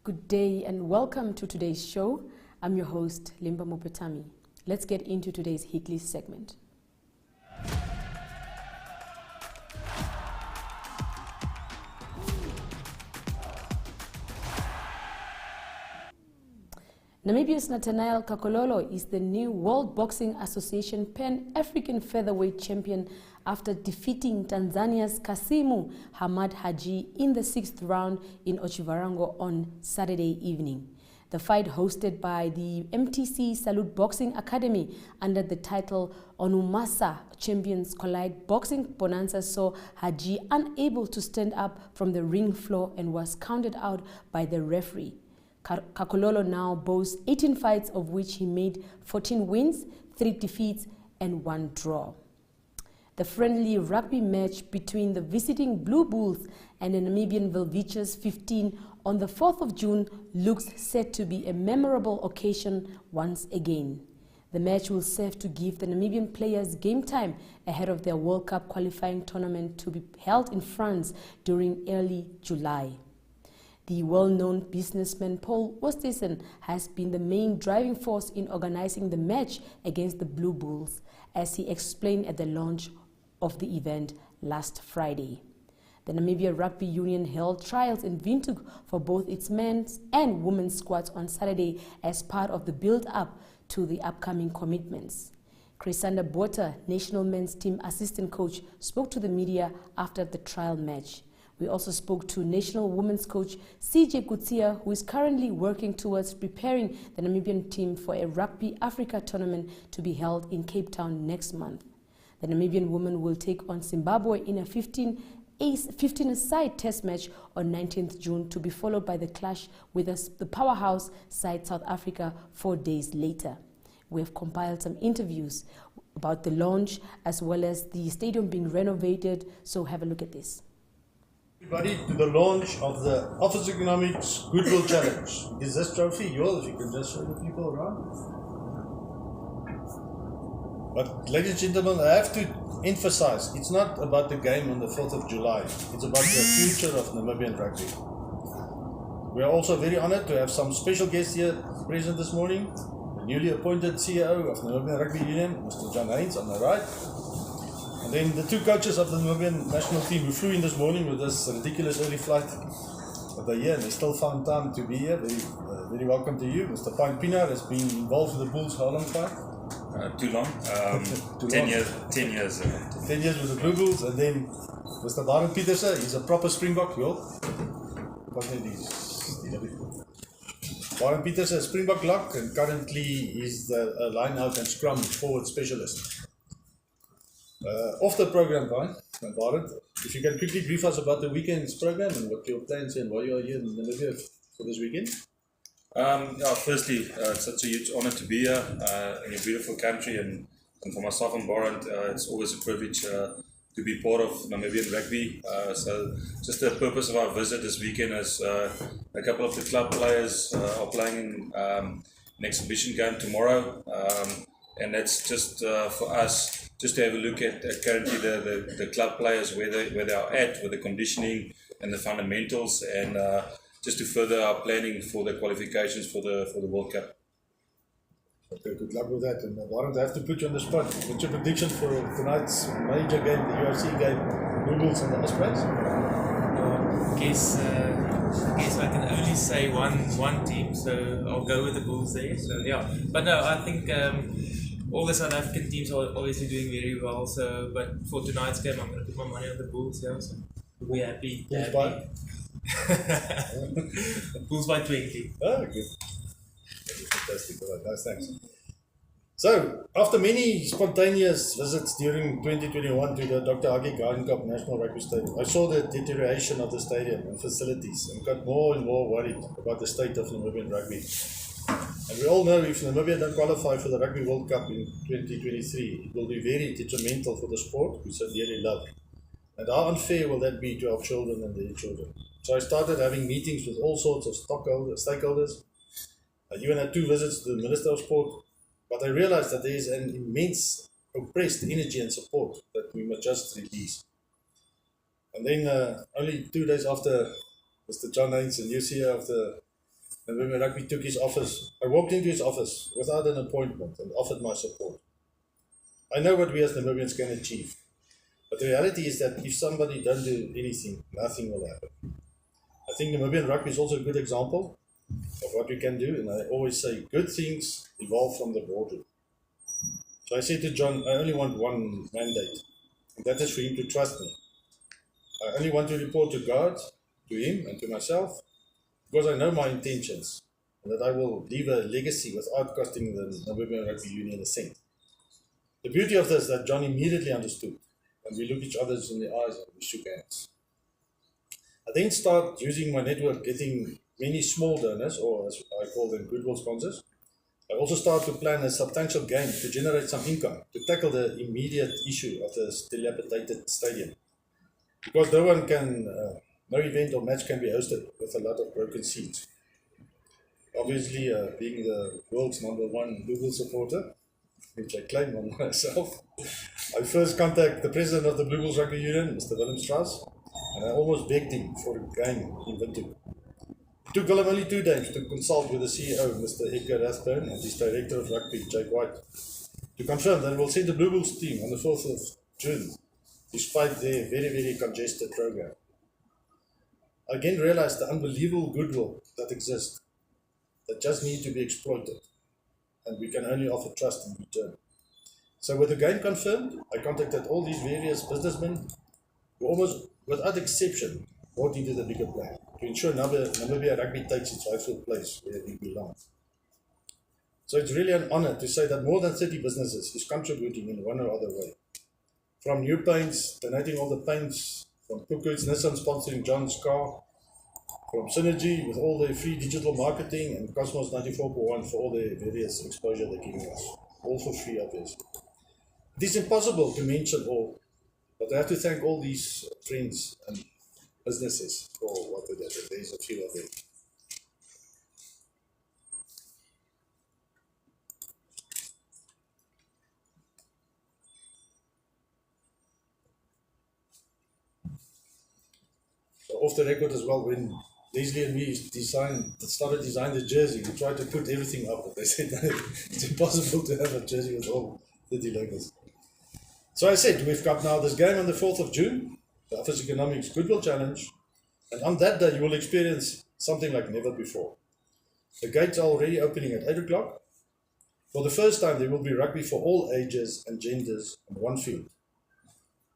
Good day and welcome to today's show. I'm your host, Limba Mupetami. Let's get into today's hit list segment. Namibia's Nathaniel Kakololo is the new World Boxing Association Pan-African featherweight champion after defeating Tanzania's Kasimu Hamad Haji in the 6th round in Ochivarango on Saturday evening. The fight, hosted by the MTC Salute Boxing Academy under the title Onumasa Champions Collide Boxing Bonanza, saw Haji unable to stand up from the ring floor and was counted out by the referee. Kakololo now boasts 18 fights, of which he made 14 wins, 3 defeats and 1 draw. The friendly rugby match between the visiting Blue Bulls and the Namibian Velveteers 15 on the 4th of June looks set to be a memorable occasion once again. The match will serve to give the Namibian players game time ahead of their World Cup qualifying tournament to be held in France during early July. The well-known businessman Paul Oosthuizen has been the main driving force in organizing the match against the Blue Bulls, as he explained at the launch of the event last Friday. The Namibia Rugby Union held trials in Windhoek for both its men's and women's squads on Saturday as part of the build-up to the upcoming commitments. Crisanda Botha, national men's team assistant coach, spoke to the media after the trial match. We also spoke to national women's coach CJ Kutsia, who is currently working towards preparing the Namibian team for a Rugby Africa tournament to be held in Cape Town next month. The Namibian women will take on Zimbabwe in a 15-a-side test match on 19th June to be followed by the clash with the powerhouse side South Africa 4 days later. We have compiled some interviews about the launch as well as the stadium being renovated, so have a look at this. Everybody to the launch of the Office Economics Goodwill Challenge. Is this trophy yours? If you can just show the people around. But ladies and gentlemen, I have to emphasize, it's not about the game on the 4th of July. It's about the future of Namibian rugby. We are also very honored to have some special guests here present this morning. The newly appointed CEO of the Namibian Rugby Union, Mr. John Haynes on the right. And then the 2 coaches of the Namibian national team who flew in this morning with this ridiculous early flight. But they're here and they still found time to be here. Very welcome to you. Mr. Pine Pienaar has been involved with the Bulls how long time? Too long. 10 years. 10 years. 10 years with the Blue Bulls. And then Mr. Baron Pieterse, he's a proper Springbok. Baron Pieterse is Springbok lock and currently he's the line-out and scrum forward specialist. Off the program, Baron, if you can quickly brief us about the weekend's program and what your plans and why you are here in Namibia for this weekend. Firstly, it's such a huge honor to be here in a beautiful country, and for myself and Baron, it's always a privilege to be part of Namibian rugby. So just the purpose of our visit this weekend is a couple of the club players are playing in an exhibition game tomorrow, and that's just for us just to have a look at currently the club players, where they are at with the conditioning and the fundamentals, and just to further our planning for the qualifications for the World Cup. Okay, good luck with that. And Warren, I have to put you on the spot. What's your prediction for tonight's major game, the UFC game, Blue Bulls and the Ospreys? Guess I can only say one team, so I'll go with the Bulls there. So yeah, but no, I think all the South African teams are obviously doing very well. So, but for tonight's game, I'm going to put my money on the Bulls. Yeah, so we're happy. Bulls by? Bulls by 20. Oh, good. Fantastic. All right, nice, thanks. So, after many spontaneous visits during 2021 to the Dr. Hage Gardenkop National Rugby Stadium, I saw the deterioration of the stadium and facilities and got more and more worried about the state of Namibian rugby. And we all know if Namibia don't qualify for the Rugby World Cup in 2023, it will be very detrimental for the sport we so dearly love. And how unfair will that be to our children and their children? So I started having meetings with all sorts of stakeholders. I even had 2 visits to the Minister of Sport, but I realized that there is an immense compressed energy and support that we must just release. And then only 2 days after Mr. John Haynes, the new CEO of the Namibian Rugby took his office, I walked into his office without an appointment and offered my support. I know what we as Namibians can achieve, but the reality is that if somebody doesn't do anything, nothing will happen. I think Namibian Rugby is also a good example of what we can do, and I always say good things evolve from the boardroom. So I said to John, I only want one mandate, and that is for him to trust me. I only want to report to God, to him, and to myself, because I know my intentions, and that I will leave a legacy without costing the Namibian Rugby Union a cent. The beauty of this is that John immediately understood, and we looked each other in the eyes and we shook hands. I then started using my network, getting many small donors, or as I call them, goodwill sponsors. I also started to plan a substantial game to generate some income to tackle the immediate issue of the dilapidated stadium. Because no event or match can be hosted with a lot of broken seats. Obviously, being the world's #1 Google supporter, which I claim on myself, I first contacted the president of the Blue Bulls Rugby Union, Mr. Willem Strauss, and I almost begged him for a game in Windhoek. It took Willem only 2 days to consult with the CEO, Mr. Edgar Rathbone, and his director of rugby, Jake White, to confirm that we'll send the Blue Bulls team on the 4th of June, despite their very, very congested program. I again realized the unbelievable goodwill that exists, that just need to be exploited, and we can only offer trust in return. So with the game confirmed, I contacted all these various businessmen who almost without exception bought into the bigger plan to ensure Namibia Rugby takes its rightful place where it belongs. So it's really an honor to say that more than 30 businesses is contributing in one or other way. From new paints, donating all the paints, from Puku's Nissan sponsoring John's car, from Synergy with all their free digital marketing, and Cosmos 94.1 for all their various exposure they're giving us. All for free, obviously. It is impossible to mention all, but I have to thank all these friends and businesses for what they did. There's a few of them. So off the record as well, when Leslie and me started designing the jersey, we tried to put everything up, but they said no, it's impossible to have a jersey with all 30 logos. So I said, we've got now this game on the 4th of June, the Office Economics Goodwill Challenge, and on that day you will experience something like never before. The gates are already opening at 8 o'clock. For the first time, there will be rugby for all ages and genders on one field.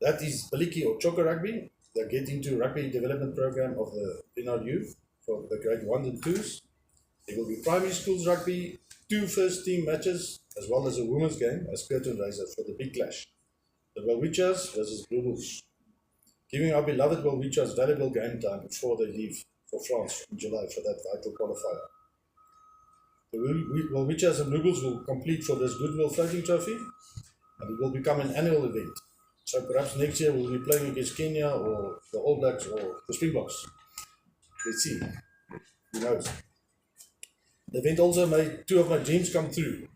That is Biliki or Choco Rugby. They get into rugby development program of the NRU for the grade 1 and 2s. There will be primary schools rugby, 2 first team matches, as well as a women's game as curtain raiser for the big clash. The Welwichas versus Blue Bulls, giving our beloved Welwichas valuable game time before they leave for France in July for that vital qualifier. The Welwichas and Blue Bulls will compete for this Goodwill Floating Trophy, and it will become an annual event. So perhaps next year we'll be playing against Kenya or the All Blacks or the Springboks. Let's see. Who knows? The event also made 2 of my dreams come true.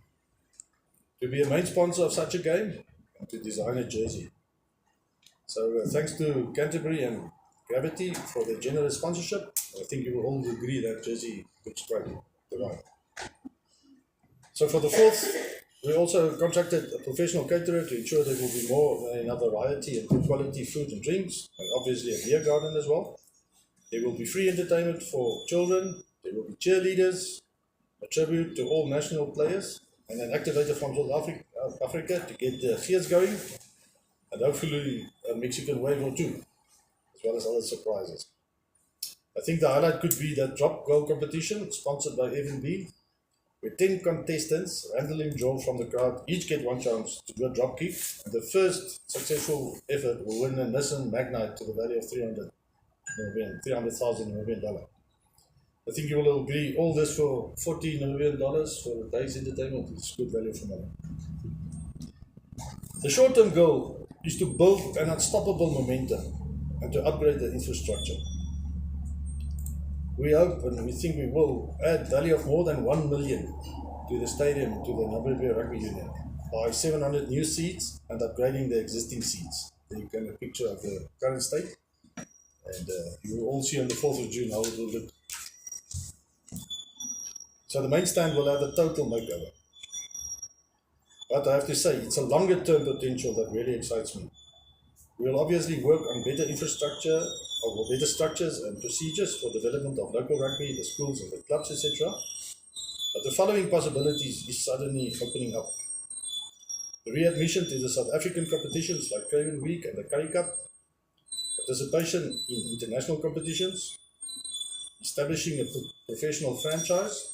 To be a main sponsor of such a game and to design a jersey. So thanks to Canterbury and Gravity for their generous sponsorship. I think you will all agree that jersey looks great. So for the 4th, we also contracted a professional caterer to ensure there will be more than enough variety and good quality food and drinks, and obviously a beer garden as well. There will be free entertainment for children, there will be cheerleaders, a tribute to all national players, and an activator from South Africa to get the fears going, and hopefully a Mexican wave or 2, as well as other surprises. I think the highlight could be that drop goal competition sponsored by F&B, where 10 contestants, randomly drawn from the crowd, each get 1 chance to do a drop kick, and the first successful effort will win a Nissan Magnite to the value of $300,000 Namibian dollar. I think you will agree, all this for $40 Namibian for a day's entertainment is good value for money. The short-term goal is to build an unstoppable momentum and to upgrade the infrastructure. We hope and we think we will add value of more than 1 million to the stadium, to the Namibia Rugby Union, by 700 new seats and upgrading the existing seats. There you can have a picture of the current state, and you will all see on the 4th of June how it will look. So the main stand will have a total makeover. But I have to say, it's a longer term potential that really excites me. We will obviously work on better infrastructure, or better structures and procedures for development of local rugby, the schools and the clubs, etc. But the following possibilities is suddenly opening up. The readmission to the South African competitions like Craven Week and the Currie Cup, participation in international competitions, establishing a professional franchise,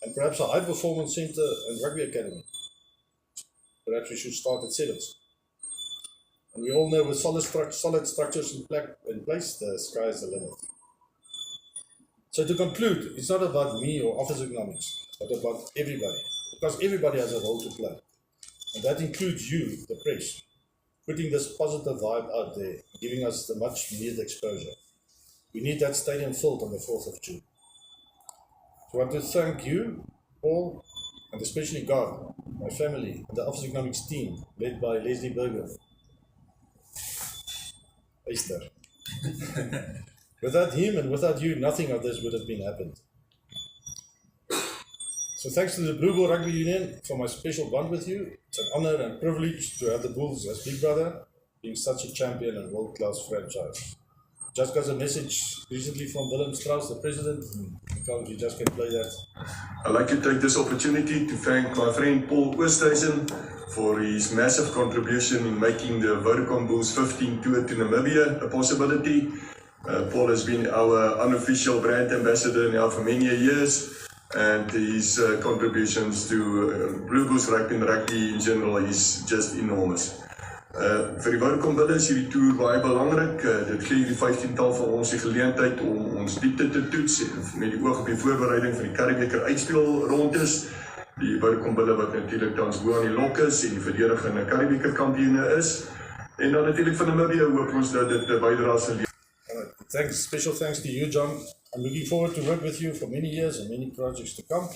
and perhaps a high performance center and rugby academy. Perhaps we should start at sevens. And we all know with solid structures in place, the sky is the limit. So to conclude, it's not about me or office economics, but about everybody, because everybody has a role to play. And that includes you, the press, putting this positive vibe out there, giving us the much needed exposure. We need that stadium filled on the 4th of June. So I want to thank you, Paul, and especially God, my family, and the Office Economics team, led by Leslie Berger. Easter. Without him and without you, nothing of this would have been happened. So thanks to the Blue Bull Rugby Union for my special bond with you. It's an honor and privilege to have the Bulls as big brother, being such a champion and world-class franchise. Just got a message recently from Willem Strauss, the president. If you just can play that. I'd like to take this opportunity to thank my friend Paul Oosthuizen for his massive contribution in making the Vodacom Bulls 15 tour to Namibia a possibility. Paul has been our unofficial brand ambassador now for many years, and his contributions to Blue Bulls rugby and rugby in general is just enormous. Vir die Vodacom Bulle is hierdie toer baie belangrik. Dit gee die 15-tal van ons die geleentheid om ons diepte te toets met die oog op die voorbereiding van die Currie-beker uitspelrondes. Die Vodacom Bulle wat natuurlik tans bo aan die lok is en die verdedigende Currie-beker kampioene is. En dan natuurlik van Namibia hoop ons dat dit bydra sal lewer. Special thanks to you, John. I'm looking forward to work with you for many years and many projects to come.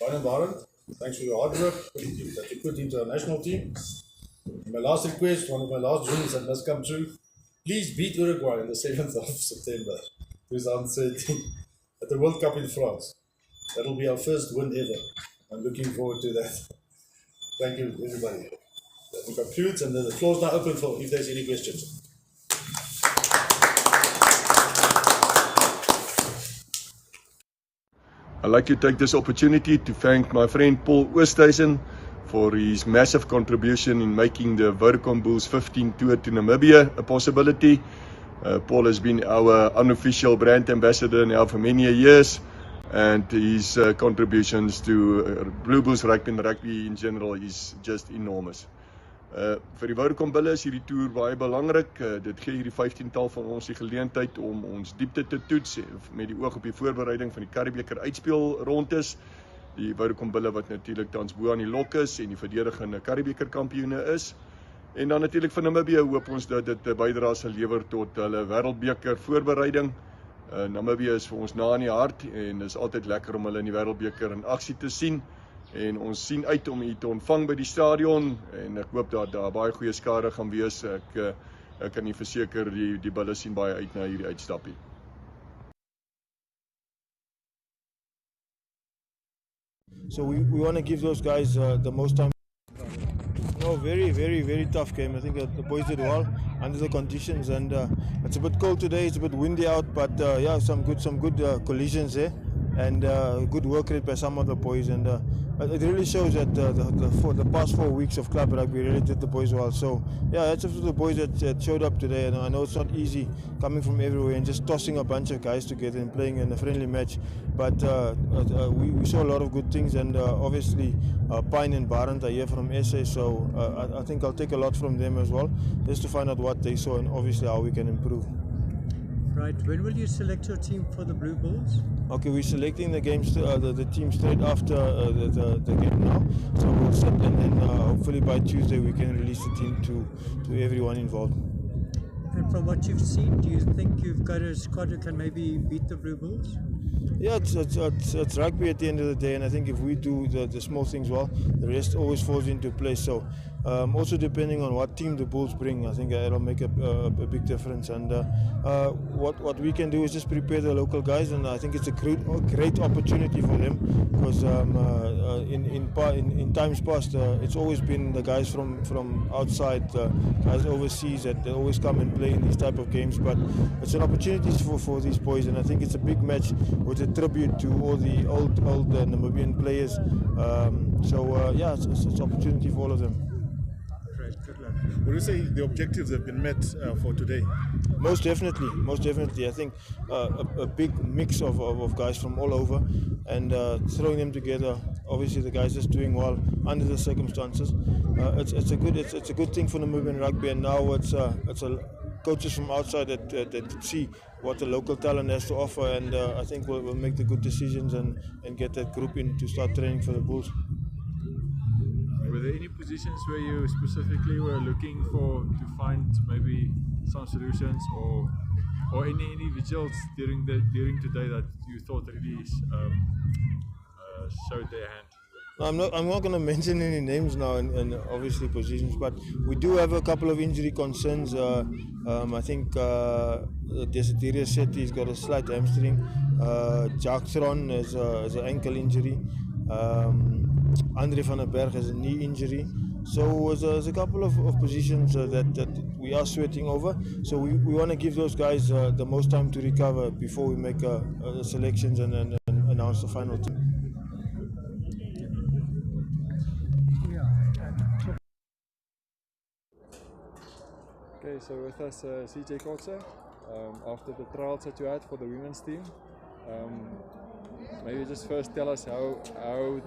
Barend, thanks for your hard work that you put into our national team. My last request, one of my last dreams that must come true, please beat Uruguay on the 7th of September 2013 at the World Cup in France. That will be our first win ever. I'm looking forward to that. Thank you, everybody. That concludes, and the floor is now open for if there's any questions. I'd like to take this opportunity to thank my friend Paul Oosthuizen for his massive contribution in making the Vodacom Bulls 15 tour to Namibia a possibility. Paul has been our unofficial brand ambassador now for many years, and his contributions to Blue Bulls rugby and rugby in general is just enormous. Vir die Vodacom Bulle is hierdie toer baie belangrik. Dit gee hierdie 15-tal van ons die geleentheid om ons diepte te toets met die oog op die voorbereiding van die Currie-beker uitspelrondes. Die Vodacom Bulle wat natuurlik tans bo aan die lok is en die verdedigende Currie-beker kampioene is. En dan natuurlik van Namibia hoop ons dat dit bydra sal lewer tot hulle Wêreldbeker voorbereiding. Namibia is vir ons na in die hart en is altyd lekker om hulle in die Wêreldbeker in aksie te sien. En ons sien uit om u te ontvang by die stadion en ek hoop dat daar baie goeie skare gaan wees. Ek kan u verseker die Bulle sien baie uit na hierdie uitstappie. So we want to give those guys the most time. No, very tough game. I think the boys did well under the conditions, and it's a bit cold today. It's a bit windy out, but yeah, some good collisions there, and good work rate by some of the boys. And it really shows that the past 4 weeks of club rugby really did the boys well. So yeah, that's up to the boys that showed up today. And I know it's not easy coming from everywhere and just tossing a bunch of guys together and playing in a friendly match. But we saw a lot of good things, and obviously Pine and Barend are here from SA, so I think I'll take a lot from them as well, just to find out what they saw and obviously how we can improve. Right, when will you select your team for the Blue Bulls? Okay, we're selecting the team straight after the game now, so we'll set, and then hopefully by Tuesday we can release the team to everyone involved. And from what you've seen, do you think you've got a squad who can maybe beat the Blue Bulls? Yeah, it's rugby at the end of the day, and I think if we do the small things well, the rest always falls into place. So Also depending on what team the Bulls bring, I think it'll make a big difference. And what we can do is just prepare the local guys, and I think it's a great opportunity for them, because in times past it's always been the guys from outside, guys overseas, that they always come and play in these type of games. But it's an opportunity for these boys, and I think it's a big match with a tribute to all the old Namibian players. Yeah, it's an opportunity for all of them. Great, good luck. Would you say the objectives have been met for today? Most definitely. I think a big mix of guys from all over, and throwing them together. Obviously, the guys just doing well under the circumstances. It's a good thing for Namibian rugby, and now it's coaches from outside that see what the local talent has to offer, and I think we'll make the good decisions and get that group in to start training for the Bulls. Were there any positions where you specifically were looking to find maybe some solutions, or any individuals during today that you thought really showed their hand? I'm not going to mention any names now, and obviously positions, but we do have a couple of injury concerns. I think Desiderius Sethi has got a slight hamstring. Jacques Thron has an ankle injury. Andre van der Berg has a knee injury. So there's a couple of positions that we are sweating over. So we want to give those guys the most time to recover before we make selections and announce the final team. Okay, so with us CJ Kotze, after the trials that you had for the women's team, maybe just first tell us how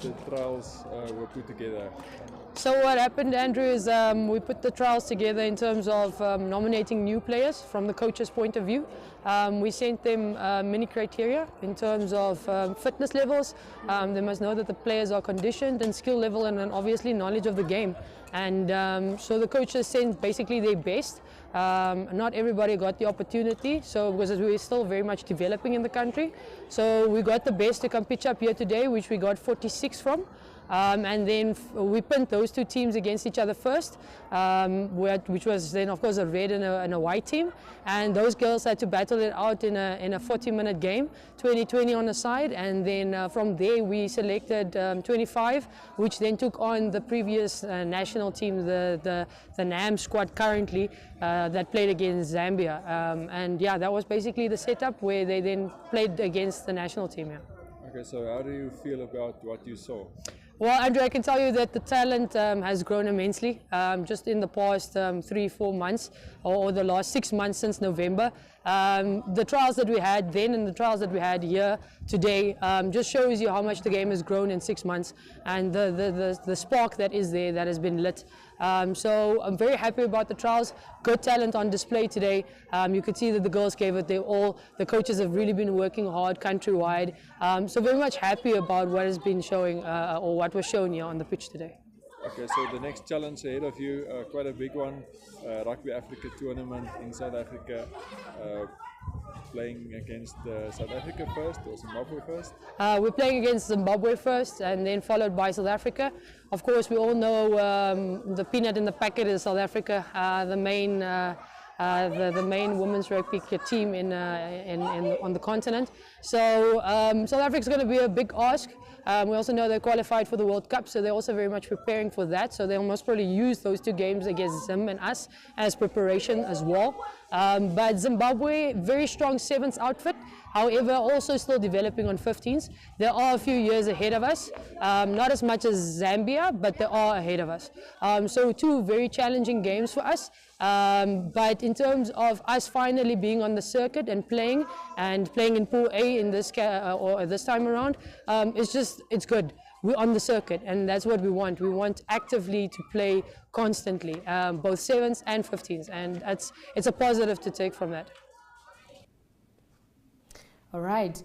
the trials were put together. So what happened, Andrew, is we put the trials together in terms of nominating new players from the coach's point of view. We sent them many criteria in terms of fitness levels. They must know that the players are conditioned, and skill level, and then obviously knowledge of the game. And so the coaches sent basically their best. Not everybody got the opportunity, so because we're still very much developing in the country. So we got the best to come pitch up here today, which we got 46 from. And then we pinned those two teams against each other first, which was then of course a red and a white team, and those girls had to battle it out in a 40-minute game, 20-20 on the side, and then from there we selected 25, which then took on the previous national team, the NAM squad currently, that played against Zambia, and yeah, that was basically the setup where they then played against the national team. Yeah. Okay, so how do you feel about what you saw? Well, Andrew, I can tell you that the talent has grown immensely just in the past 3-4 months, or the last 6 months since November. The trials that we had then and the trials that we had here today just shows you how much the game has grown in 6 months, and the spark that is there, that has been lit. So I'm very happy about the trials. Good talent on display today. You could see that the girls gave it their all. The coaches have really been working hard countrywide. So very much happy about what has been showing, or what was shown here on the pitch today. Okay, so the next challenge ahead of you, quite a big one, Rugby Africa tournament in South Africa. Playing against South Africa first, or Zimbabwe first? We're playing against Zimbabwe first, and then followed by South Africa. Of course, we all know the peanut in the packet is South Africa, the main women's rugby team on the continent. So South Africa is going to be a big ask. We also know they qualified for the World Cup, so they're also very much preparing for that. So they'll most probably use those two games against Zim and us as preparation as well. But Zimbabwe, very strong sevens outfit. However, also still developing on 15s. There are a few years ahead of us. Not as much as Zambia, but they are ahead of us. So two very challenging games for us. But in terms of us finally being on the circuit and playing in Pool A in this time around, it's good. We're on the circuit, and that's what we want. We want actively to play constantly, both 7s and 15s, and it's a positive to take from that. All right,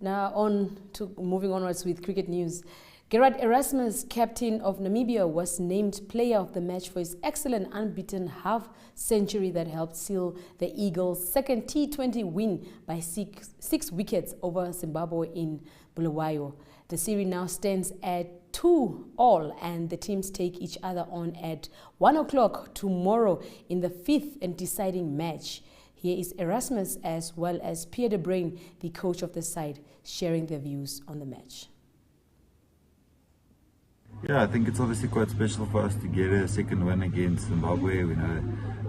now on to moving onwards with cricket news. Gerhard Erasmus, captain of Namibia, was named player of the match for his excellent unbeaten half-century that helped seal the Eagles' second T20 win by six wickets over Zimbabwe in Bulawayo. The series now stands at 2-2 and the teams take each other on at 1 o'clock tomorrow in the 5th and deciding match. Here is Erasmus as well as Pierre de Bruin, the coach of the side, sharing their views on the match. Yeah, I think it's obviously quite special for us to get a second win against Zimbabwe. We know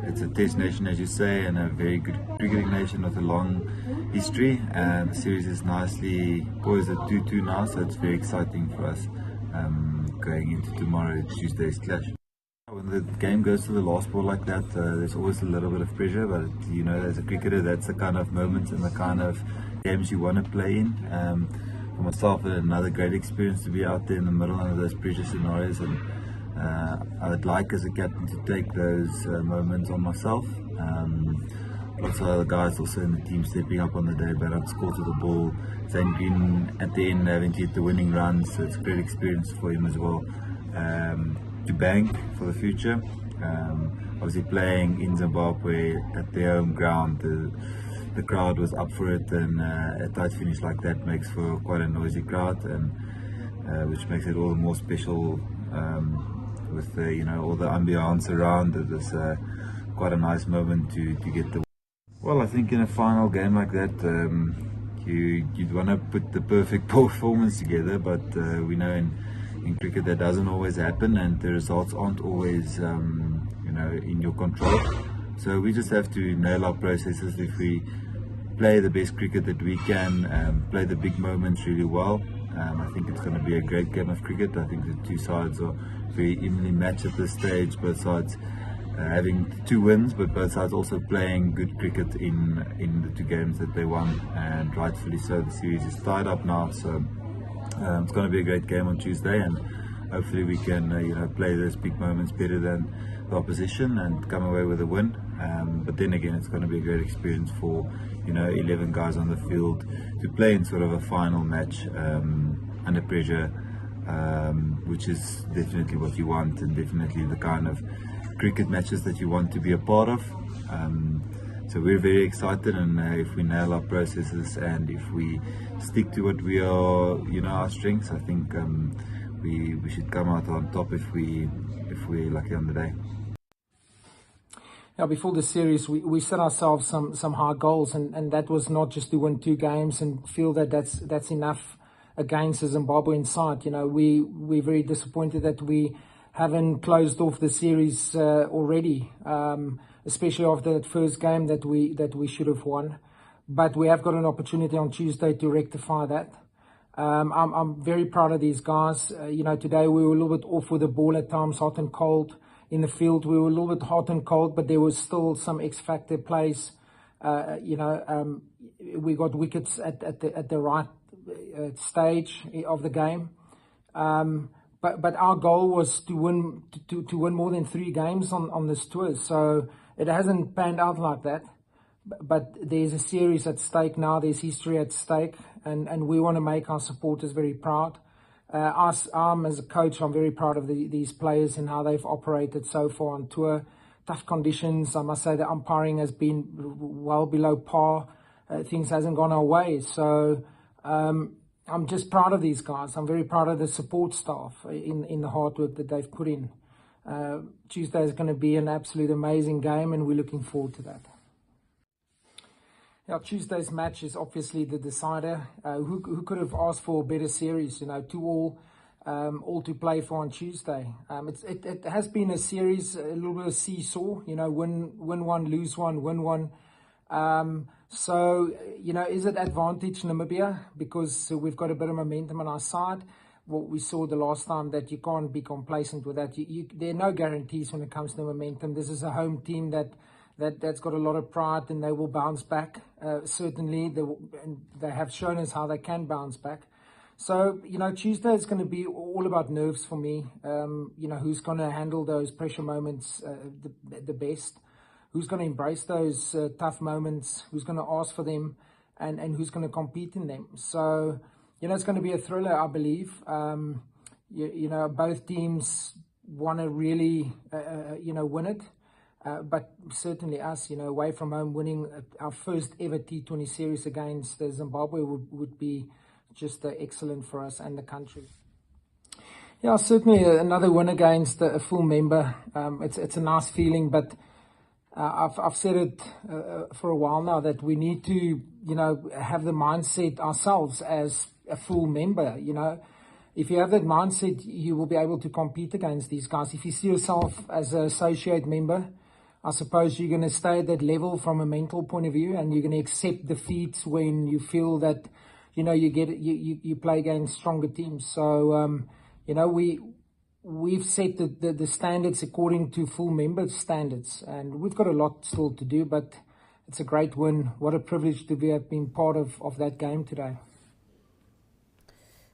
it's a test nation, as you say, and a very good cricketing nation with a long history. And the series is nicely poised at 2-2 now, so it's very exciting for us going into tomorrow, Tuesday's clash. When the game goes to the last ball like that, there's always a little bit of pressure, but you know, as a cricketer, that's the kind of moments and the kind of games you want to play in. For myself, another great experience to be out there in the middle of those pressure scenarios, and I would like as a captain to take those moments on myself. Lots of other guys also in the team stepping up on the day, but I'd score to the ball. Zane Green at the end having to hit the winning run, so it's a great experience for him as well. To bank for the future. Obviously playing in Zimbabwe at their home ground, the crowd was up for it, and a tight finish like that makes for quite a noisy crowd, and which makes it all the more special with you know, all the ambiance around. It was quite a nice moment to get the. Well, I think in a final game like that, you'd want to put the perfect performance together, but we know in cricket that doesn't always happen, and the results aren't always you know, in your control. So we just have to nail our processes. If we play the best cricket that we can, play the big moments really well, I think it's going to be a great game of cricket. I think the two sides are very evenly matched at this stage, both sides having 2 wins, but both sides also playing good cricket in the 2 games that they won, and rightfully so. The series is tied up now, so it's going to be a great game on Tuesday, and hopefully we can you know, play those big moments better than the opposition and come away with a win. But then again, it's going to be a great experience for, you know, 11 guys on the field to play in sort of a final match under pressure, which is definitely what you want, and definitely the kind of cricket matches that you want to be a part of. So we're very excited, and if we nail our processes and if we stick to what we are, you know, our strengths, I think we should come out on top if we're lucky on the day. Now, before the series, we set ourselves some high goals, and that was not just to win 2 games and feel that that's enough against the Zimbabwean side. You know, we're very disappointed that we haven't closed off the series already, especially after that first game that we should have won. But we have got an opportunity on Tuesday to rectify that. I'm very proud of these guys. You know, today we were a little bit off with the ball at times, hot and cold. In the field, we were a little bit hot and cold, but there was still some X-factor plays. You know, we got wickets at the right stage of the game. But our goal was to win more than 3 games on this tour. So it hasn't panned out like that. But there's a series at stake now. There's history at stake, and we want to make our supporters very proud. As a coach, I'm very proud of these players and how they've operated so far on tour. Tough conditions. I must say the umpiring has been well below par. Things hasn't gone our way. So I'm just proud of these guys. I'm very proud of the support staff in the hard work that they've put in. Tuesday is going to be an absolute amazing game, and we're looking forward to that. Now, Tuesday's match is obviously the decider. Who could have asked for a better series? You know, 2-2, all to play for on Tuesday. It has been a series, a little bit of seesaw. You know, win 1, lose 1, win 1. So, you know, is it advantage Namibia because we've got a bit of momentum on our side? What we saw the last time, that you can't be complacent with that. There are no guarantees when it comes to momentum. This is a home team that's got a lot of pride, and they will bounce back. Certainly, they have shown us how they can bounce back. So, you know, Tuesday is going to be all about nerves for me. You know, who's going to handle those pressure moments the best? Who's going to embrace those tough moments? Who's going to ask for them? And who's going to compete in them? So, you know, it's going to be a thriller, I believe. You know, both teams want to really, you know, win it. But certainly us, you know, away from home, winning our first ever T20 series against Zimbabwe would be just excellent for us and the country. Yeah, certainly another win against a full member. It's a nice feeling, but I've said it for a while now that we need to, have the mindset ourselves as a full member. If you have that mindset, you will be able to compete against these guys. If you see yourself as an associate member, I suppose you're going to stay at that level from a mental point of view, and you're going to accept defeats when you feel that, you play against stronger teams. So, we've set the standards according to full member standards, and we've got a lot still to do, but it's a great win. What a privilege to have been part of that game today.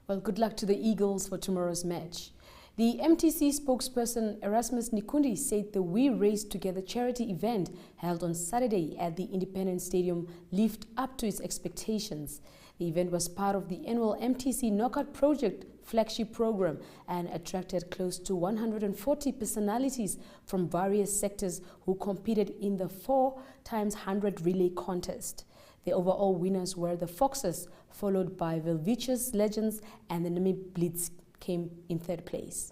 Well, good luck to the Eagles for tomorrow's match. The MTC spokesperson Erasmus Nikundi said the We Race Together charity event held on Saturday at the Independence Stadium lived up to its expectations. The event was part of the annual MTC Knockout Project flagship program and attracted close to 140 personalities from various sectors who competed in the 4x100 relay contest. The overall winners were the Foxes, followed by Velvicious Legends, and the Namib Blitz came in third place.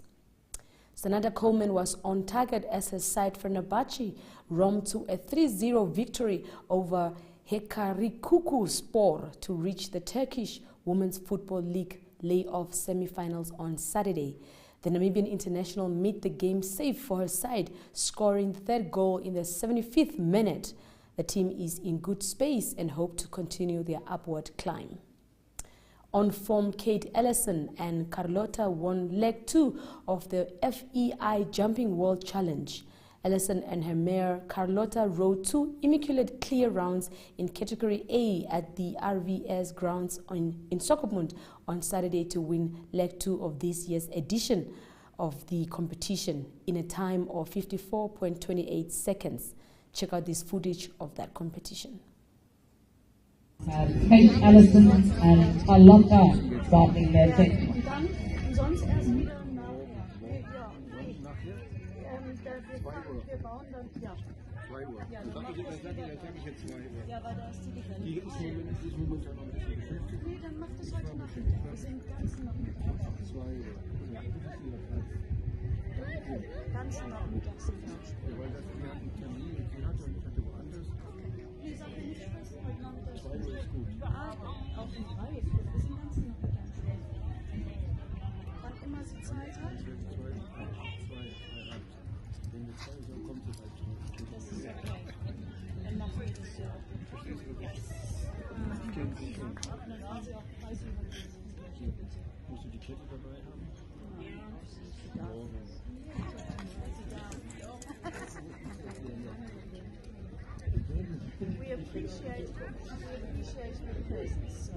Sanada Coleman was on target as her side Fenerbahce romped to a 3-0 victory over Hekarikuku Spor to reach the Turkish Women's Football League layoff semi-finals on Saturday. The Namibian international made the game safe for her side, scoring the third goal in the 75th minute. The team is in good space and hope to continue their upward climb. On form, Alison and Carlotta won leg 2 of the FEI Jumping World Challenge. Alison and her mare Carlotta rode 2 immaculate clear rounds in Category A at the RVS grounds in Swakopmund on Saturday to win leg 2 of this year's edition of the competition in a time of 54.28 seconds. Check out this footage of that competition. Alison and Carlotta starting their thing. We appreciate the presence.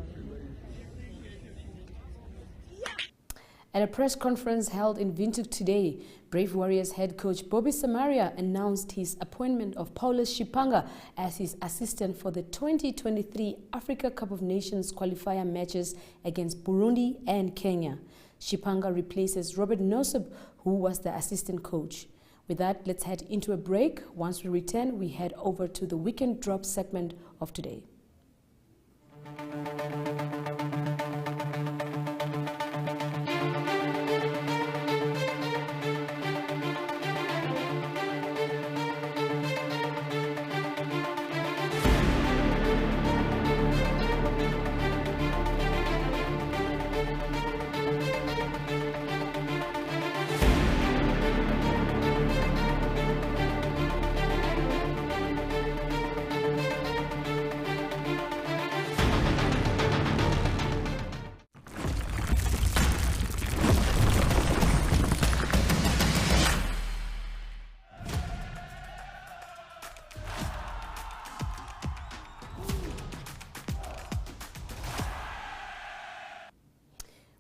At a press conference held in Windhoek today, Brave Warriors head coach Bobby Samaria announced his appointment of Paulus Shipanga as his assistant for the 2023 Africa Cup of Nations qualifier matches against Burundi and Kenya. Shipanga replaces Robert Nosub, who was the assistant coach. With that, let's head into a break. Once we return, we head over to the Weekend Drop segment of today.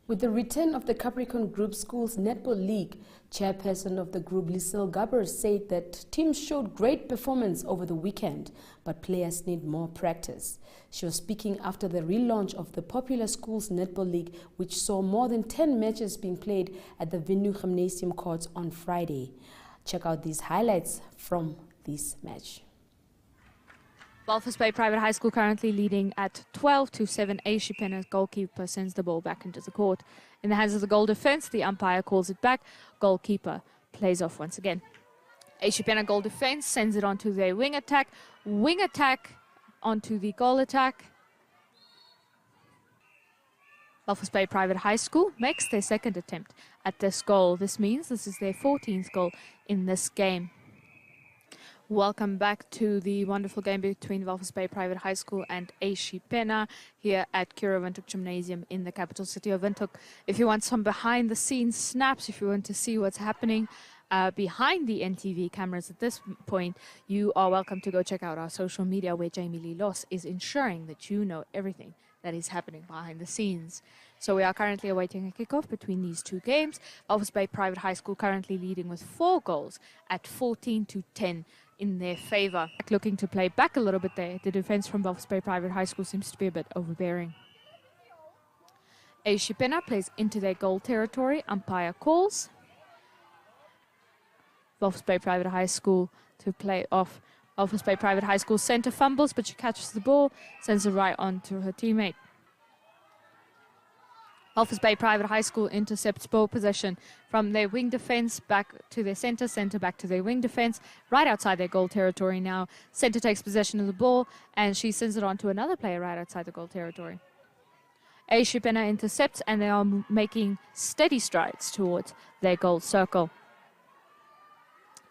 With the return of the Capricorn Group Schools Netball League, chairperson of the group, Lisel Gabber, said that teams showed great performance over the weekend, but players need more practice. She was speaking after the relaunch of the popular Schools Netball League, which saw more than 10 matches being played at the Windhoek Gymnasium courts on Friday. Check out these highlights from this match. Walvis Bay Private High School currently leading at 12-7. Aishipena's goalkeeper sends the ball back into the court. In the hands of the goal defense, the umpire calls it back. Goalkeeper plays off once again. Aishipena goal defense sends it onto their wing attack. Wing attack onto the goal attack. Walvis Bay Private High School makes their second attempt at this goal. This means this is their 14th goal in this game. Welcome back to the wonderful game between Walvis Bay Private High School and Aishipena here at Kira Windhoek Gymnasium in the capital city of Windhoek. If you want some behind the scenes snaps, if you want to see what's happening behind the NTV cameras at this point, you are welcome to go check out our social media, where Jamie Lee Loss is ensuring that you know everything that is happening behind the scenes. So we are currently awaiting a kickoff between these two games. Walvis Bay Private High School currently leading with 4 goals at 14-10 in their favor. Looking to play back a little bit there. The defense from Walvis Bay Private High School seems to be a bit overbearing. Aishipena plays into their goal territory. Umpire calls. Walvis Bay Private High School to play off. Walvis Bay Private High School center fumbles, but she catches the ball, sends it right on to her teammate. Walvis Bay Private High School intercepts ball possession from their wing defense back to their center back to their wing defense, right outside their goal territory now. Center takes possession of the ball, and she sends it on to another player right outside the goal territory. Aishipena intercepts, and they are making steady strides towards their goal circle.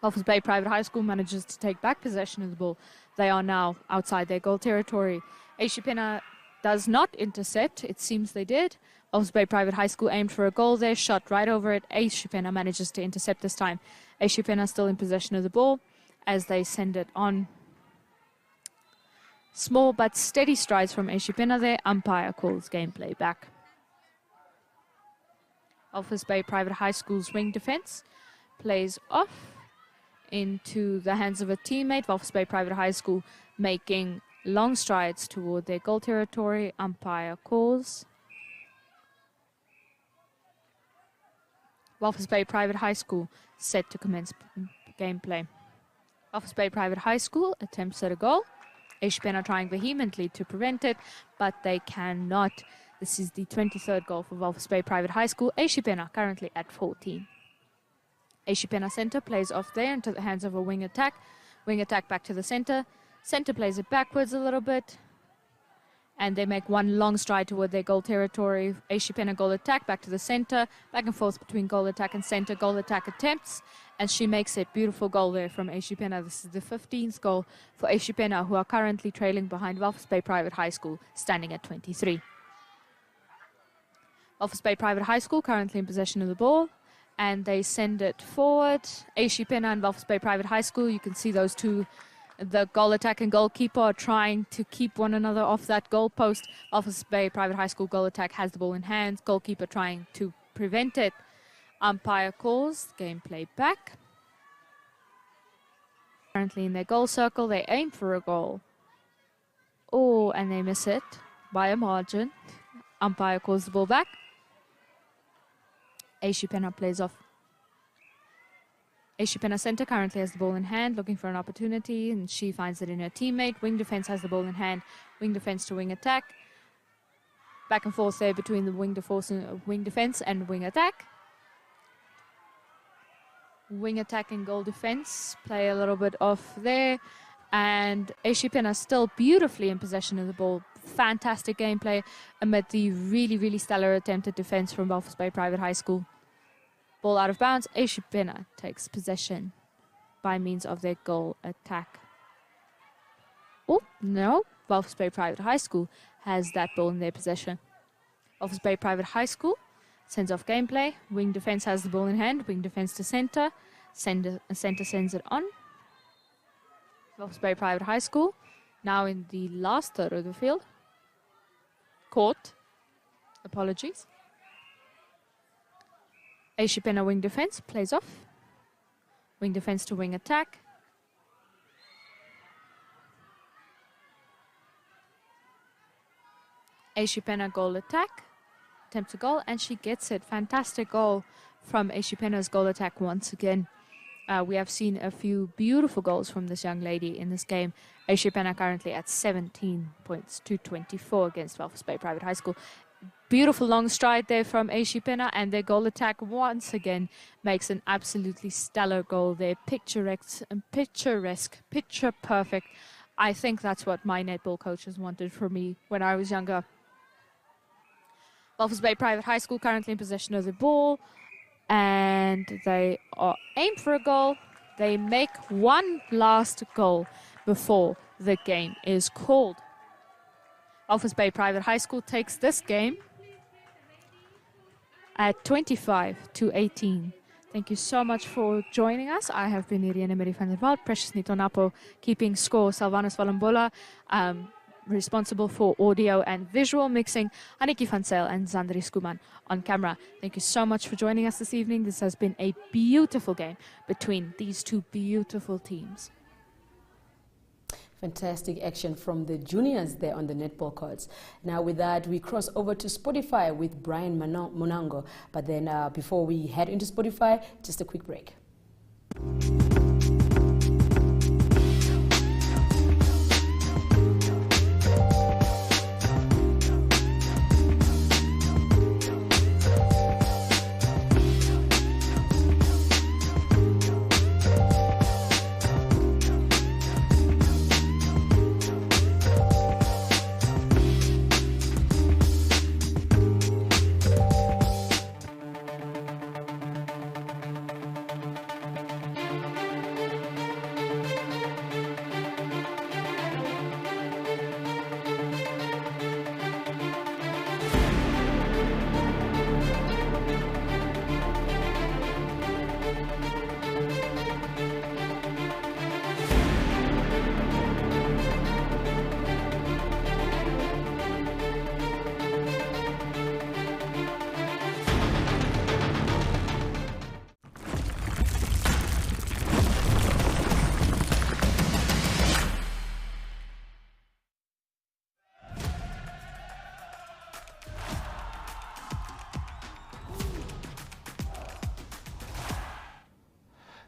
Walvis Bay Private High School manages to take back possession of the ball. They are now outside their goal territory. Aishipena does not intercept. It seems they did. Walvis Bay Private High School aimed for a goal there, shot right over it. Aishipena manages to intercept this time. Aishipena still in possession of the ball as they send it on. Small but steady strides from Aishipena there. Umpire calls gameplay back. Walvis Bay Private High School's wing defense plays off into the hands of a teammate. Walvis Bay Private High School making long strides toward their goal territory. Umpire calls. Walvis Bay Private High School set to commence gameplay. Walvis Bay Private High School attempts at a goal. Aishipena trying vehemently to prevent it, but they cannot. This is the 23rd goal for Walvis Bay Private High School. Aishipena currently at 14. Aishipena center plays off there into the hands of a wing attack. Wing attack back to the center. Center plays it backwards a little bit. And they make one long stride toward their goal territory. Aishipena goal attack back to the center. Back and forth between goal attack and center. Goal attack attempts. And she makes it. Beautiful goal there from Aishipena. This is the 15th goal for Aishipena, who are currently trailing behind Walvis Bay Private High School, standing at 23. Walvis Bay Private High School currently in possession of the ball. And they send it forward. Aishipena and Walvis Bay Private High School, you can see those two, the goal attack and goalkeeper, are trying to keep one another off that goal post. Walvis Bay Private High School goal attack has the ball in hand. Goalkeeper trying to prevent it. Umpire calls gameplay back. Currently in their goal circle, they aim for a goal. Oh, and they miss it by a margin. Umpire calls the ball back. Aishipena plays off. Aishipena center currently has the ball in hand, looking for an opportunity, and she finds it in her teammate. Wing defense has the ball in hand. Wing defense to wing attack. Back and forth there between the wing defense and wing attack. Wing attack and goal defense play a little bit off there. And Aishipena still beautifully in possession of the ball. Fantastic gameplay amid the really, really stellar attempted defense from Walvis Bay Private High School. Ball out of bounds. Aishipena takes possession by means of their goal attack. Oh, no. Walvis Bay Private High School has that ball in their possession. Walvis Bay Private High School sends off gameplay. Wing defense has the ball in hand. Wing defense to center. Center sends it on. Walvis Bay Private High School now in the last third of the field. Court. Apologies. Aishipena wing defense plays off. Wing defense to wing attack. Aishipena goal attack. Attempts a goal and she gets it. Fantastic goal from Aishipena's goal attack once again. We have seen a few beautiful goals from this young lady in this game. Aishipena currently at 17 points to 24 against Walvis Bay Private High School. Beautiful long stride there from Aishipena, and their goal attack once again makes an absolutely stellar goal there. Picturesque, picture perfect. I think that's what my netball coaches wanted for me when I was younger. Walvis Bay Private High School currently in possession of the ball, and they are aimed for a goal. They make one last goal before the game is called. Walvis Bay Private High School takes this game at 25-18. Thank you so much for joining us. I have been Irene Marie van der Walt, Precious Nitonapo keeping score, Salvanus Valambola, responsible for audio and visual mixing, Aniki van Zyl and Zandri Skuman on camera. Thank you so much for joining us this evening. This has been a beautiful game between these two beautiful teams. Fantastic action from the juniors there on the netball courts. Now with that, we cross over to Spotify with Brian Monango. But then before we head into Spotify, just a quick break.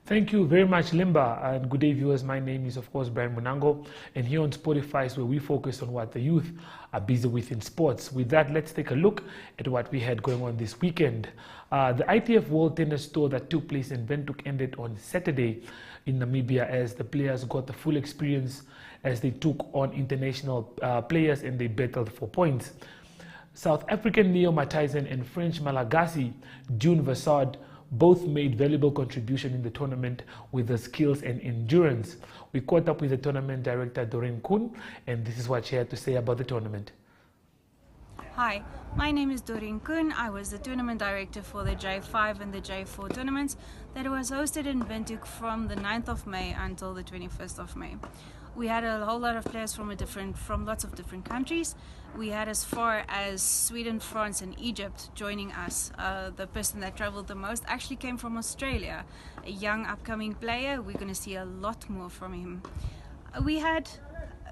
Thank you very much, Limba, and good day, viewers. My name is, of course, Brian Monango, and here on Spotify is where we focus on what the youth are busy with in sports. With that, let's take a look at what we had going on this weekend. The ITF World Tennis Tour that took place in Windhoek ended on Saturday in Namibia, as the players got the full experience as they took on international players and they battled for points. South African Leo Matthijsen and French Malagasy June Vassard both made valuable contribution in the tournament with their skills and endurance. We caught up with the tournament director Doreen Koen, and this is what she had to say about the tournament. Hi, my name is Doreen Koen. I was the tournament director for the J5 and the J4 tournaments that was hosted in Windhoek from the 9th of May until the 21st of May. We had a whole lot of players from lots of different countries. We had as far as Sweden, France and Egypt joining us. The person that traveled the most actually came from Australia, a young upcoming player. We're going to see a lot more from him. We had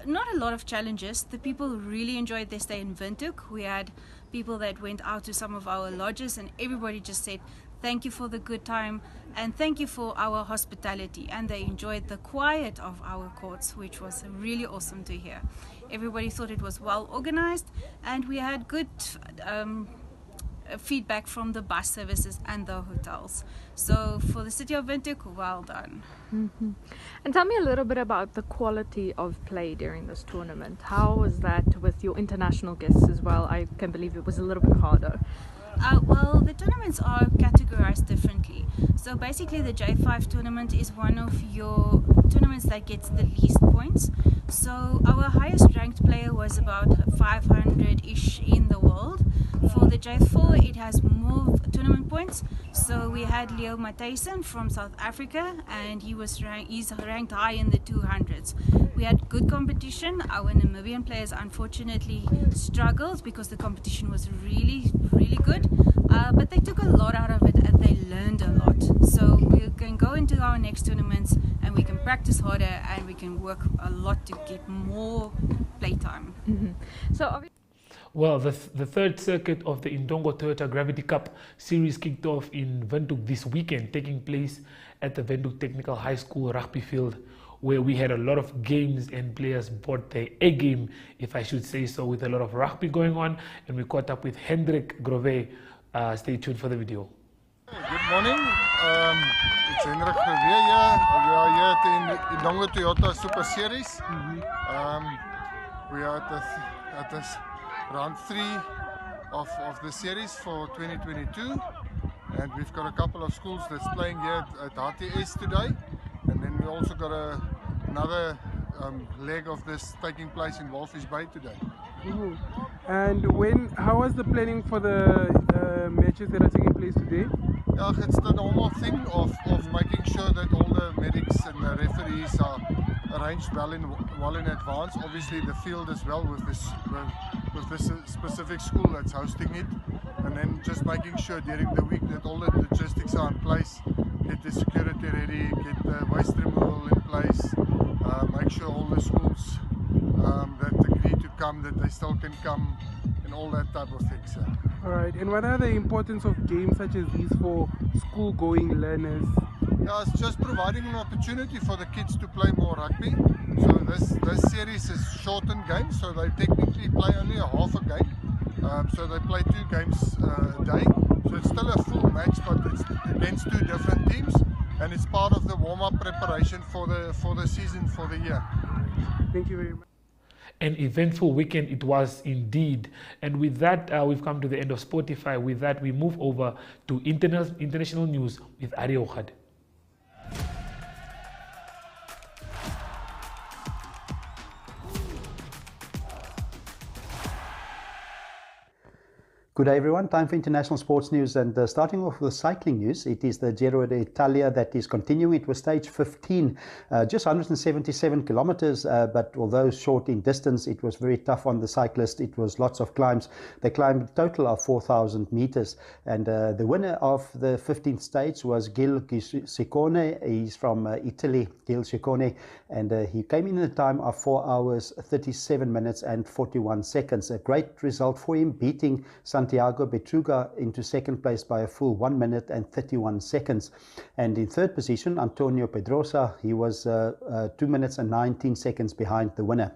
not a lot of challenges. The people really enjoyed their stay in Windhoek. We had people that went out to some of our lodges and everybody just said, thank you for the good time and thank you for our hospitality, and they enjoyed the quiet of our courts, which was really awesome to hear. Everybody thought it was well organized, and we had good feedback from the bus services and the hotels. So for the city of Windhoek, well done. Mm-hmm. And tell me a little bit about the quality of play during this tournament. How was that with your international guests as well? I can believe it was a little bit harder. Well, the tournaments are categorized differently. So basically the J5 tournament is one of your tournaments that gets the least points. So our highest ranked player was about 500-ish in the world. For the J4 it has more tournament points. So we had Leo Matthijsen from South Africa, and he's ranked high in the 200s. We had good competition. Our Namibian players unfortunately struggled because the competition was really good, but they took a lot out of it and they learned a lot. So we can go into our next tournaments and we can practice harder and we can work a lot to get more playtime. Mm-hmm. So well, the third circuit of the Indongo Toyota Gravity Cup series kicked off in Windhoek this weekend, taking place at the Windhoek Technical High School rugby field, where we had a lot of games and players brought their A game, if I should say so, with a lot of rugby going on. And we caught up with Hendrik Grove. Stay tuned for the video. Good morning. It's Hendrik Grove here. We are here at the Indongo Toyota Super Series. We are at this round 3 of the series for 2022, and we've got a couple of schools that's playing here at RTS today, and then we also got another leg of this taking place in Walfish Bay today. And how was the planning for the matches that are taking place today? Yeah, it's the normal thing of making sure that all the medics and the referees are arranged well in advance. Obviously the field as well with this specific school that's hosting it, and then just making sure during the week that all the logistics are in place, get the security ready, get the waste removal in place, make sure all the schools that agree to come, that they still can come, and all that type of things. Alright, and what are the importance of games such as these for school-going learners? Yeah, it's just providing an opportunity for the kids to play more rugby. So this series is shortened games, so they technically play only a half a game. So they play 2 games a day. So it's still a full match, but it's against 2 different teams, and it's part of the warm-up preparation for the season for the year. Thank you very much. An eventful weekend it was indeed. And with that, we've come to the end of Spotify. With that, we move over to international news with Ari Ochad. Good day everyone, time for international sports news, and starting off with cycling news. It is the Giro d'Italia that is continuing. It was stage 15, just 177 kilometers, but although short in distance, it was very tough on the cyclist. It was lots of climbs. They climbed a total of 4,000 meters, and the winner of the 15th stage was Gil Ciccone. He's from Italy, Gil Ciccone, and he came in a time of 4 hours, 37 minutes and 41 seconds. A great result for him, beating Santiago Betruga into second place by a full 1 minute and 31 seconds. And in third position, Antonio Pedrosa, he was 2 minutes and 19 seconds behind the winner.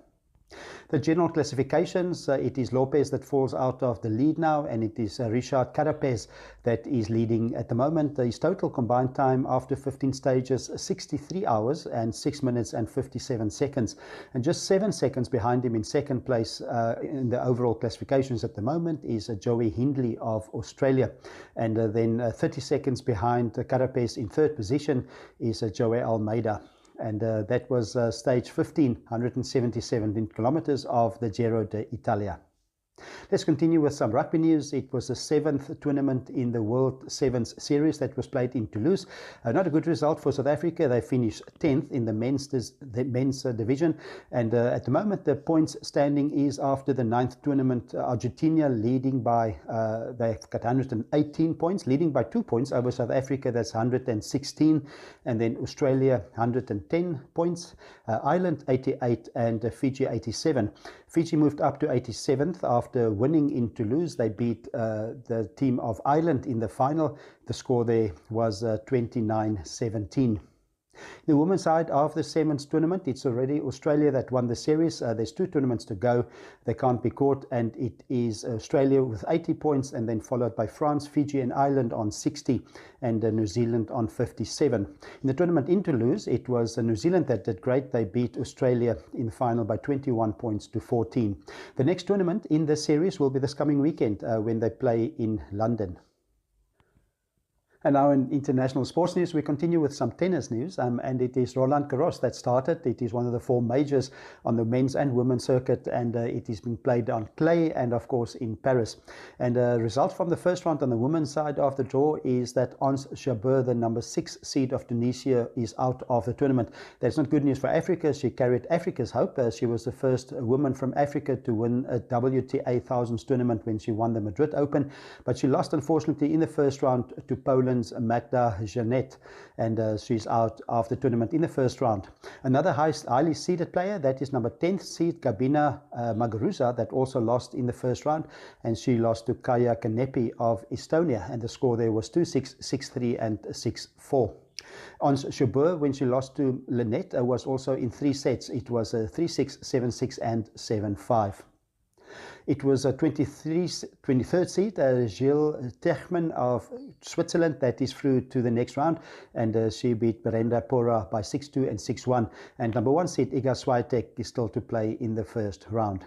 The general classifications, it is Lopez that falls out of the lead now, and it is Richard Carapaz that is leading at the moment. His total combined time after 15 stages, 63 hours and 6 minutes and 57 seconds. And just 7 seconds behind him in second place in the overall classifications at the moment is Joey Hindley of Australia. And then 30 seconds behind Carapaz in third position is Joey Almeida. And that was stage 15, 177 kilometers of the Giro d'Italia. Let's continue with some rugby news. It was the 7th tournament in the World Sevens Series that was played in Toulouse. Not a good result for South Africa. They finished 10th in the men's division. And at the moment, the points standing is after the 9th tournament. Argentina leading by, they've got 118 points, leading by 2 points over South Africa. That's 116. And then Australia, 110 points. Ireland, 88, and Fiji, 87. Fiji moved up to 87th after winning in Toulouse. They beat the team of Ireland in the final. The score there was 29-17. The women's side of the Sevens tournament, it's already Australia that won the series. There's 2 tournaments to go. They can't be caught, and it is Australia with 80 points, and then followed by France, Fiji and Ireland on 60, and New Zealand on 57. In the tournament in Toulouse, it was New Zealand that did great. They beat Australia in the final by 21 points to 14. The next tournament in the series will be this coming weekend when they play in London. And now in international sports news, we continue with some tennis news, and it is Roland Garros that started. It is one of the 4 majors on the men's and women's circuit, and it is being played on clay and of course in Paris. And result from the first round on the women's side of the draw is that Ons Jabeur, the number 6 seed of Tunisia, is out of the tournament. That's not good news for Africa. She carried Africa's hope. She was the first woman from Africa to win a WTA Thousands tournament when she won the Madrid Open, but she lost unfortunately in the first round to Poland's Magda Janet, and she's out of the tournament in the first round. Another highly seeded player, that is number 10th seed Gabina Muguruza, that also lost in the first round, and she lost to Kaya Kanepi of Estonia, and the score there was 2-6, 6-3 and 6-4. Ons Jabeur, when she lost to Lynette, was also in 3 sets. It was 3-6, 7-6 and 7-5. It was a 23rd seed, Gilles Techman of Switzerland, that is through to the next round, and she beat Brenda Pora by 6-2 and 6-1. And number 1 seed, Iga Swiatek, is still to play in the first round.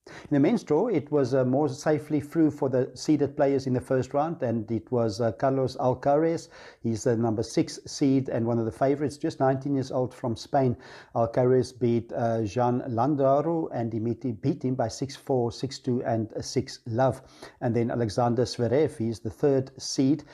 In the men's draw, it was more safely through for the seeded players in the first round, and it was Carlos Alcaraz. He's the number 6 seed and one of the favorites, just 19 years old, from Spain. Alcaraz beat Jean Landaro, and he beat him by 6-4, 6-2 and 6-love. And then Alexander Zverev, he's the 3rd seed.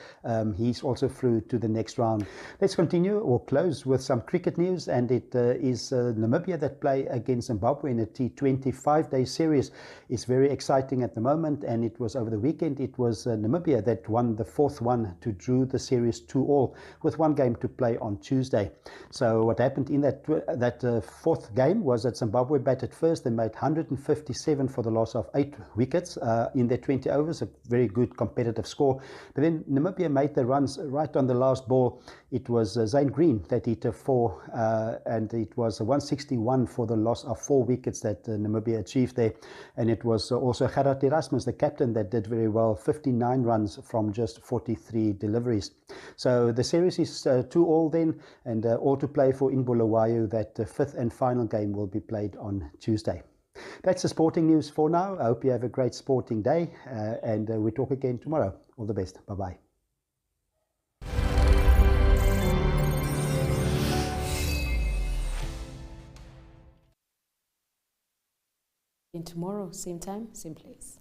He's also through to the next round. Let's continue or close with some cricket news, and it is Namibia that play against Zimbabwe in a T20 5-day series. It's very exciting at the moment, and it was over the weekend. It was Namibia that won the 4th one to drew the series 2-all, with 1 game to play on Tuesday. So what happened in that 4th game was that Zimbabwe batted first. They made 157 for the loss of 8 wickets in their 20 overs, a very good competitive score. But then Namibia made the runs right on the last ball. It was Zane Green that hit a 4, and it was 161 for the loss of 4 wickets that Namibia achieved there. And it was also Gerhard Erasmus, the captain, that did very well, 59 runs from just 43 deliveries. So the series is 2-all then, and all to play for in Bulawayo. That 5th and final game will be played on Tuesday. That's the sporting news for now. I hope you have a great sporting day, and we talk again tomorrow. All the best. Bye-bye. Tomorrow, same time, same place.